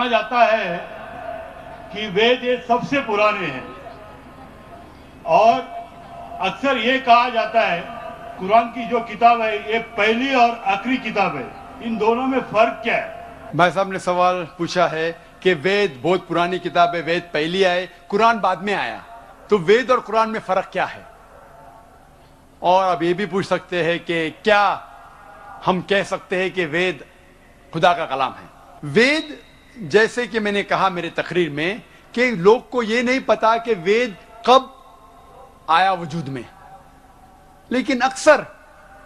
माना जाता है कि वेद ये सबसे पुराने हैं और अक्सर ये कहा जाता है कुरान की जो किताब है ये पहली और आखिरी किताब है, इन दोनों में फर्क क्या है? भाई साहब ने सवाल पूछा है कि वेद बहुत पुरानी किताब है, वेद पहली आए, कुरान बाद में आया, तो वेद और कुरान में फर्क क्या है? और अब ये भी पूछ सकते हैं कि क्या हम कह सकते हैं कि वेद खुदा का कलाम है? वेद, जैसे कि मैंने कहा मेरे तकरीर में, कि लोग को ये नहीं पता कि वेद कब आया वजूद में, लेकिन अक्सर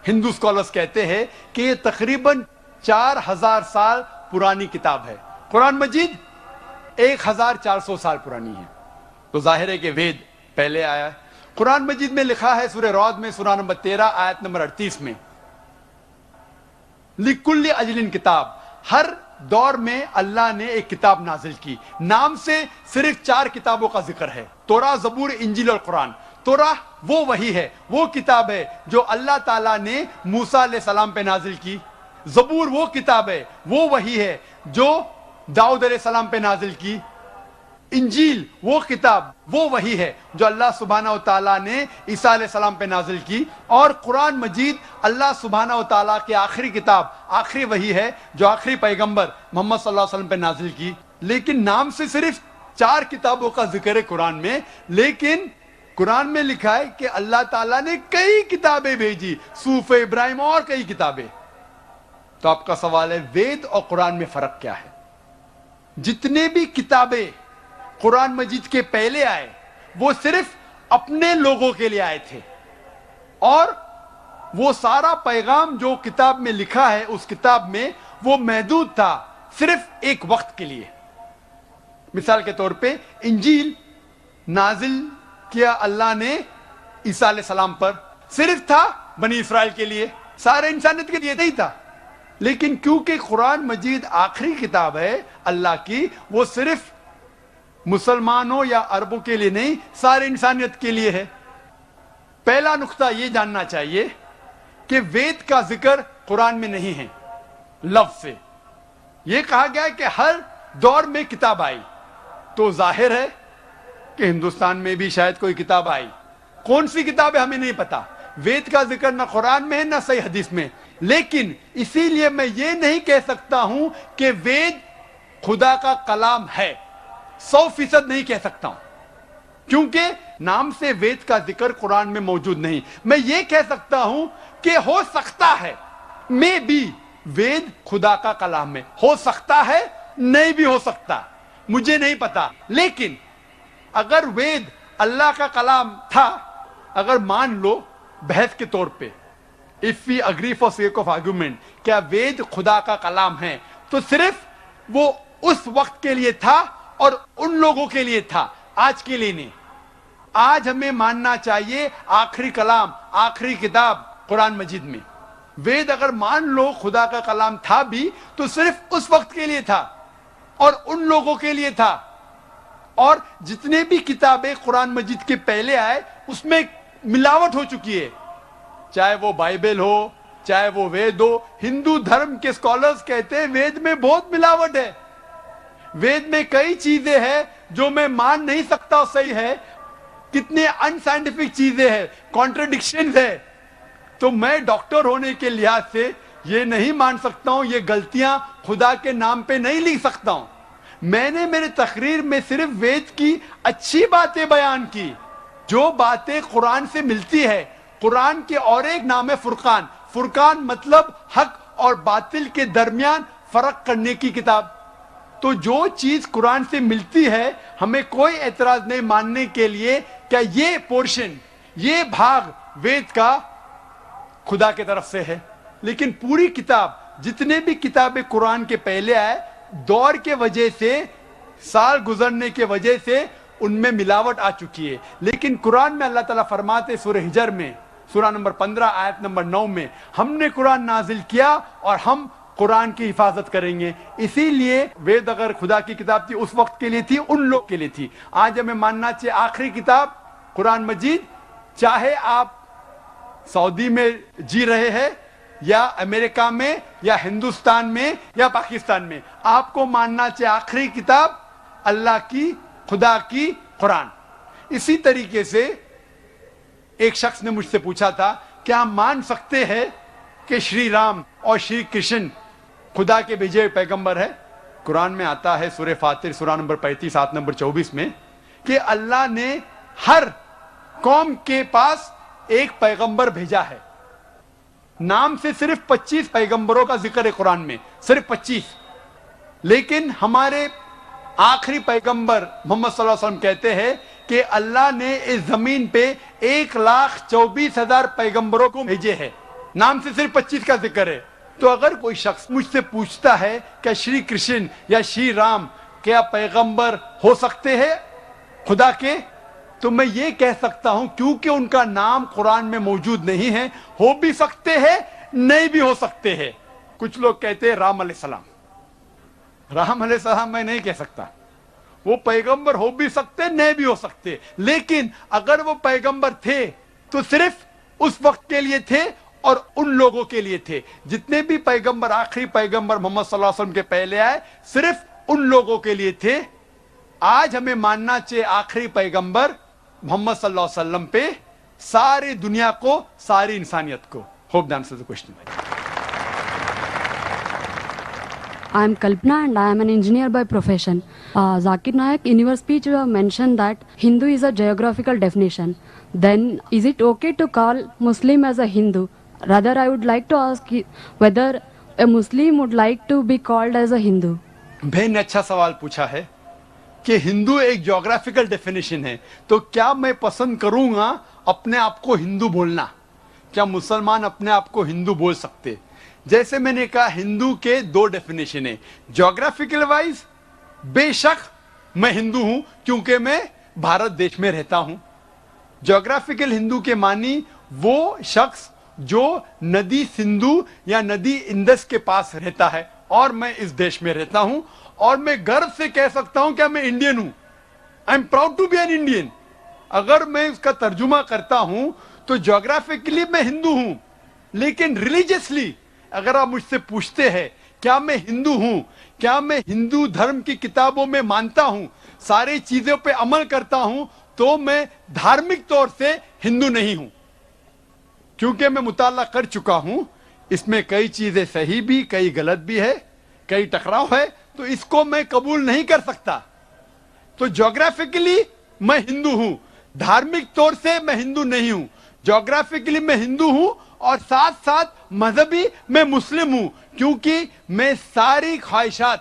हिंदू स्कॉलर्स कहते हैं कि ये तकरीबन 4000 साल पुरानी किताब है। कुरान मजीद 1400 साल पुरानी है, तो जाहिर है कि वेद पहले आया है। कुरान मजीद में लिखा है सूरह रौद में सूरह नंबर 13 आयत नंबर 38 में, लिकुल्ली अजलिन किताब, हर दौर में अल्लाह ने एक किताब नाजिल की। नाम से सिर्फ 4 किताबों का जिक्र है, तौरात, ज़बूर, इंजील और कुरान। तौरात वो वही है, वो किताब है जो अल्लाह ताला ने मूसा अलैहिस्सलाम पे नाजिल की। ज़बूर वो किताब है, वो वही है जो दाऊद अलैहिस्सलाम पे नाजिल की। इंजील वो किताब, वो वही है जो अल्लाह सुब्हानहू व तआला ने ईसा अलैहिस्सलाम पे नाजिल की। और कुरान मजीद अल्लाह सुब्हानहू व तआला की आखिरी किताब, आखिरी वही है जो आखिरी पैगंबर मोहम्मद सल्लल्लाहु अलैहि वसल्लम पे नाजिल की। लेकिन नाम से सिर्फ 4 किताबों का जिक्र है कुरान में, लेकिन कुरान में लिखा है कि अल्लाह ताला ने कई किताबें भेजी, सूफ इब्राहिम और कई किताबें। तो आपका सवाल है, वेद और कुरान में फर्क क्या है? जितने भी किताबें कुरान मजीद के पहले आए वो सिर्फ अपने लोगों के लिए आए थे, और वो सारा पैगाम जो किताब में लिखा है उस किताब में वो महदूद था सिर्फ एक वक्त के लिए। मिसाल के तौर पे इंजील नाजिल किया अल्लाह ने ईसा अलैहिस्सलाम पर, सिर्फ था बनी इस्राइल के लिए, सारे इंसानियत के लिए नहीं था। लेकिन क्योंकि कुरान मजीद आखिरी किताब है अल्लाह की, वो सिर्फ मुसलमानों या अरबों के लिए नहीं, सारे इंसानियत के लिए है। पहला नुक्ता ये जानना चाहिए कि वेद का जिक्र कुरान में नहीं है। लफ्ज से ये कहा गया है कि हर दौर में किताब आई, तो जाहिर है कि हिंदुस्तान में भी शायद कोई किताब आई। कौन सी किताब है हमें नहीं पता। वेद का जिक्र ना कुरान में है ना सही हदीस में। लेकिन इसीलिए मैं ये नहीं कह सकता हूं कि वेद खुदा का कलाम है, 100% नहीं कह सकता हूं, क्योंकि नाम से वेद का जिक्र कुरान में मौजूद नहीं। मैं ये कह सकता हूं कि हो सकता है, मे बी वेद खुदा का कलाम है, हो सकता है, नहीं भी हो सकता, मुझे नहीं पता। लेकिन अगर वेद अल्लाह का कलाम था, अगर मान लो बहस के तौर पे, if we agree for sake of argument, क्या वेद खुदा का कलाम है, तो सिर्फ वो उस वक्त के लिए था और उन लोगों के लिए था, आज के लिए नहीं। आज हमें मानना चाहिए आखिरी कलाम, आखिरी किताब कुरान मजीद में। वेद अगर मान लो खुदा का कलाम था भी, तो सिर्फ उस वक्त के लिए था और उन लोगों के लिए था। और जितने भी किताबें कुरान मजीद के पहले आए उसमें मिलावट हो चुकी है, चाहे वो बाइबल हो, चाहे वो वेद हो। हिंदू धर्म के स्कॉलर्स कहते हैं वेद में बहुत मिलावट है, वेद में कई चीजें हैं जो मैं मान नहीं सकता सही है, कितने अनसाइंटिफिक चीजें हैं, कॉन्ट्रडिक्शन है। तो मैं डॉक्टर होने के लिहाज से ये नहीं मान सकता हूं, ये गलतियां खुदा के नाम पे नहीं लिख सकता हूं। मैंने मेरे तकरीर में सिर्फ वेद की अच्छी बातें बयान की, जो बातें कुरान से मिलती है। कुरान के और एक नाम है फुरकान। फुरकान मतलब हक और बातिल के दरमियान फर्क करने की किताब। तो जो चीज कुरान से मिलती है हमें कोई एतराज नहीं मानने के लिए क्या ये पोर्शन, ये भाग वेद का खुदा की तरफ से है। लेकिन पूरी किताब, जितने भी किताबें कुरान के पहले आए, दौर के वजह से, साल गुजरने के वजह से उनमें मिलावट आ चुकी है। लेकिन कुरान में अल्लाह ताला फरमाते सूरह हिजर में सूरह नंबर 15 आयत नंबर 9 में, हमने कुरान नाजिल किया और हम कुरान की हिफाजत करेंगे। इसीलिए वेद अगर खुदा की किताब थी, उस वक्त के लिए थी, उन लोग के लिए थी। आज हमें मानना चाहिए आखिरी किताब कुरान मजीद, चाहे आप सऊदी में जी रहे हैं یا امریکہ میں یا ہندوستان میں یا پاکستان میں، آپ کو ماننا چاہیے آخری کتاب اللہ کی، خدا کی قرآن۔ اسی طریقے سے ایک شخص نے مجھ سے پوچھا تھا کیا ہم مان سکتے ہیں کہ شری رام اور شری کرشن خدا کے بھیجے ہوئے پیغمبر ہے؟ قرآن میں آتا ہے سورہ فاتر سورہ نمبر 35 آیت نمبر 24 میں کہ اللہ نے ہر قوم کے پاس ایک پیغمبر بھیجا ہے۔ نام سے صرف 25 پیغمبروں کا ذکر ہے قرآن میں، صرف 25۔ لیکن ہمارے آخری پیغمبر محمد صلی اللہ علیہ وسلم کہتے ہیں کہ اللہ نے اس زمین پہ 1,24,000 پیغمبروں کو بھیجے ہیں، نام سے صرف 25 کا ذکر ہے۔ تو اگر کوئی شخص مجھ سے پوچھتا ہے کہ شری کرشن یا شری رام کیا پیغمبر ہو سکتے ہیں خدا کے، تو میں یہ کہہ سکتا ہوں کیونکہ ان کا نام قرآن میں موجود نہیں ہے، ہو بھی سکتے ہیں نہیں بھی ہو سکتے ہیں۔ کچھ لوگ کہتے ہیں رام علیہ السلام، رام علیہ السلام میں نہیں کہہ سکتا، وہ پیغمبر ہو بھی سکتے نہیں بھی ہو سکتے، لیکن اگر وہ پیغمبر تھے تو صرف اس وقت کے لیے تھے اور ان لوگوں کے لیے تھے۔ جتنے بھی پیغمبر آخری پیغمبر محمد صلی اللہ علیہ وسلم کے پہلے آئے صرف ان لوگوں کے لیے تھے۔ آج ہمیں ماننا چاہیے آخری پیغمبر محمد صلی اللہ علیہ وسلم پہ ساری دنیا کو، ساری انسانیت کو۔ Hope that answers the question. I am Kalpana and I am an engineer by profession. Zakir Naik, in your speech you have mentioned that Hindu is a geographical definition. Then is it okay to call Muslim as a Hindu? Rather, I would like to ask whether a Muslim would like to be called as a Hindu. بہن نے اچھا سوال پوچھا ہے کہ ہندو ایک geographical definition ہے، تو کیا میں پسند کروں گا اپنے آپ کو ہندو بولنا؟ کیا مسلمان اپنے آپ کو ہندو بول سکتے؟ جیسے میں نے کہا ہندو کے 2 ڈیفینیشن ہیں۔ جیوگرافیکل وائز بے شک میں ہندو ہوں کیونکہ میں بھارت دیش میں رہتا ہوں۔ جیوگرافیکل ہندو کے معنی وہ شخص جو ندی سندھو یا ندی اندس کے پاس رہتا ہے، اور میں اس دیش میں رہتا ہوں، اور میں گرو سے کہہ سکتا ہوں کہ میں انڈین ہوں۔ I am proud to be an Indian. اگر میں اس کا ترجمہ کرتا ہوں تو جیوگرافیکلی میں ہندو ہوں، لیکن ریلیجیسلی اگر آپ مجھ سے پوچھتے ہیں کیا میں ہندو ہوں، کیا میں ہندو دھرم کی کتابوں میں مانتا ہوں، ساری چیزوں پہ عمل کرتا ہوں، تو میں دھارمک طور سے ہندو نہیں ہوں، کیونکہ میں مطالعہ کر چکا ہوں۔ اس میں کئی چیزیں صحیح بھی، کئی غلط بھی ہے، کئی ٹکراؤ ہے، تو اس کو میں قبول نہیں کر سکتا۔ تو جیوگرافیکلی میں ہندو ہوں، دھارمک طور سے میں ہندو نہیں ہوں۔ جیوگرافیکلی میں ہندو ہوں اور ساتھ ساتھ مذہبی میں مسلم ہوں، کیونکہ میں ساری خواہشات،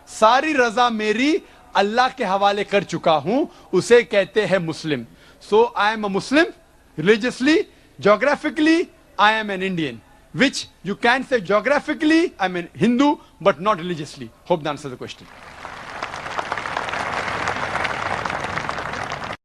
ساری رضا میری اللہ کے حوالے کر چکا ہوں، اسے کہتے ہیں مسلم۔ So I am a Muslim religiously, geographically I am an Indian, which you can say geographically I'm a Hindu but not religiously. Hope that answers the question.